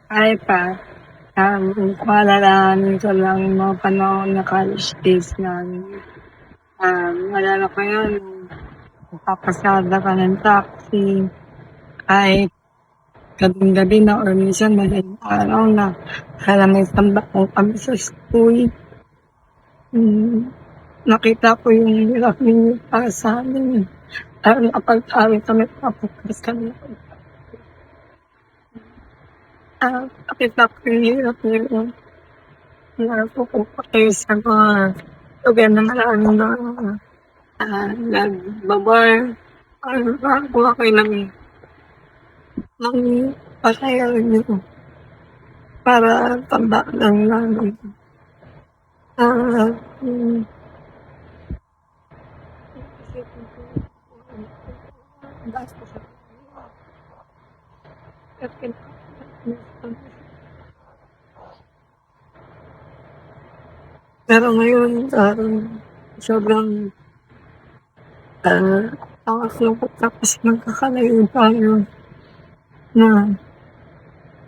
Ay pa, maalalahanin ko lang yung mga panahon na college days namin. Naalala ko yun, magpapasada ka ng taxi, kahit gabing-gabi na or minsan madaling araw na, para may tambakong kami sa school. Nakita ko yung hirap ninyo para sa amin. Lalo na kapag araw kami papapas kami. Nakita ko yung hirap ninyo. Napupunta kayo sa mga lugar na maraming mga nagbabar. Nakakuha kayo ng pasaya nyo para tambak lang namin. Pero ngayon, sobrang takas lungkot tapos magkakalayo tayo na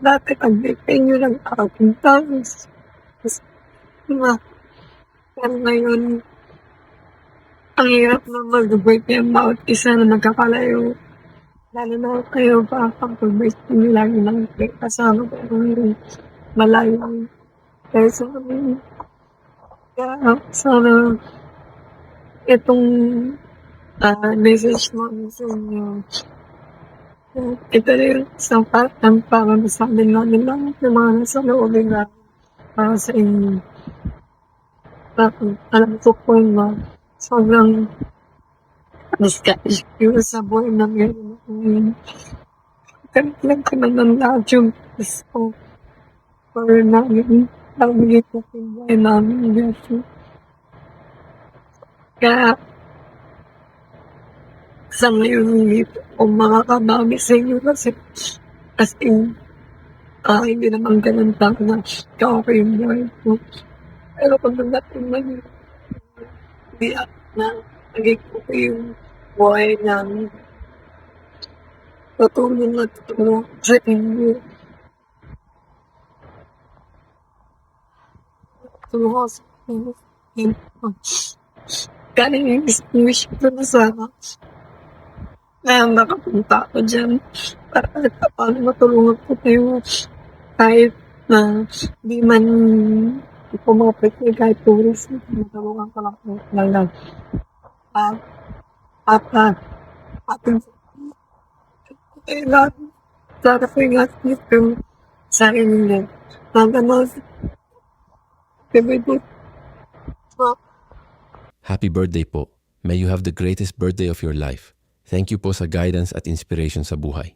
dati pag-birthday nyo lang nakapunta. Pero ngayon, ang hirap na mag-birthday ang bawat isa na magkakalayo. Lalo na kayo pa pag-birthday nyo lagi lang kasama ko ngayon malayo. Kaya sa amin, kaya sana itong message namin sa inyo. Ito rin isang parang para masabi namin lang yung mga nasa loobin namin para sa inyo. Alam ko po na sobrang discourage sa buhay na ngayon. Lang ko naman lahat yung gusto for namin. Nabigay ko sa buhay namin. Kaya sa ngayon hindi po makakabawi sa inyo kasi hindi naman ganun lang na okay yung buhay ko. Pero pag nagdating na yun, hindi na naging okay yung buhay namin. Patulong na tutulong sa inyo. Tulong ko sa inyo. Galing yung wish ko na sana na makapunta ako dyan para paano matulungan ko kayo kahit na di man pumapit kayo kahit tourist, matulungan ko lang ating lahat. Sana po yung lahat nito sa akin nila. Happy birthday po. May you have the greatest birthday of your life. Thank you po sa guidance at inspiration sa buhay.